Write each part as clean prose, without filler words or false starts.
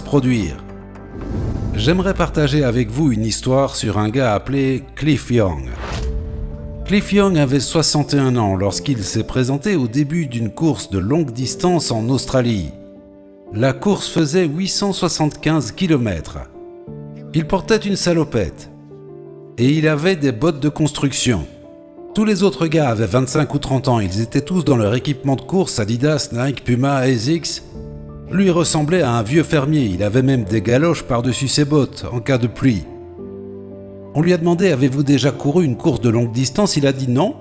produire. J'aimerais partager avec vous une histoire sur un gars appelé Cliff Young. Cliff Young avait 61 ans lorsqu'il s'est présenté au début d'une course de longue distance en Australie. La course faisait 875 km. Il portait une salopette et il avait des bottes de construction. Tous les autres gars avaient 25 ou 30 ans, ils étaient tous dans leur équipement de course Adidas, Nike, Puma, ASICS. Lui ressemblait à un vieux fermier, il avait même des galoches par-dessus ses bottes en cas de pluie. On lui a demandé « Avez-vous déjà couru une course de longue distance ?» Il a dit « Non. »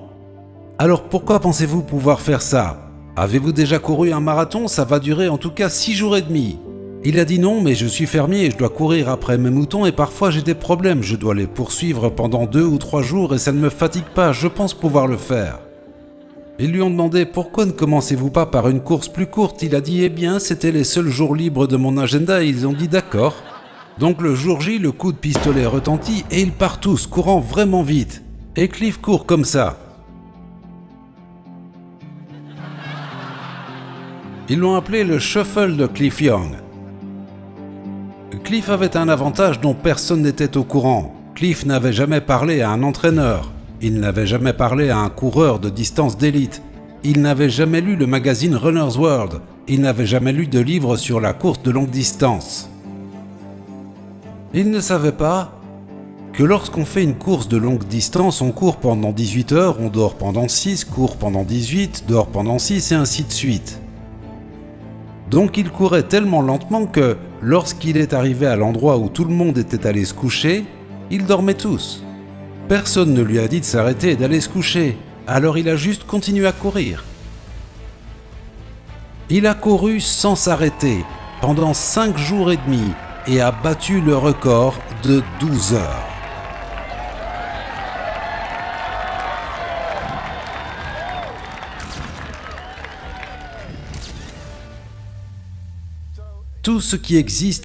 Alors pourquoi pensez-vous pouvoir faire ça ? Avez-vous déjà couru un marathon ? Ça va durer en tout cas 6 jours et demi. Il a dit « Non, mais je suis fermier et je dois courir après mes moutons et parfois j'ai des problèmes. Je dois les poursuivre pendant 2 ou 3 jours et ça ne me fatigue pas. Je pense pouvoir le faire. » Ils lui ont demandé « Pourquoi ne commencez-vous pas par une course plus courte ?» Il a dit « Eh bien, c'était les seuls jours libres de mon agenda. » Ils ont dit « D'accord. » Donc le jour J, le coup de pistolet retentit et ils partent tous, courant vraiment vite. Et Cliff court comme ça. Ils l'ont appelé le shuffle de Cliff Young. Cliff avait un avantage dont personne n'était au courant. Cliff n'avait jamais parlé à un entraîneur. Il n'avait jamais parlé à un coureur de distance d'élite. Il n'avait jamais lu le magazine Runner's World. Il n'avait jamais lu de livre sur la course de longue distance. Il ne savait pas que lorsqu'on fait une course de longue distance, on court pendant 18 heures, on dort pendant 6, court pendant 18, dort pendant 6 et ainsi de suite. Donc il courait tellement lentement que, lorsqu'il est arrivé à l'endroit où tout le monde était allé se coucher, ils dormaient tous. Personne ne lui a dit de s'arrêter et d'aller se coucher, alors il a juste continué à courir. Il a couru sans s'arrêter pendant 5 jours et demi et a battu le record de 12 heures. Tout ce qui existe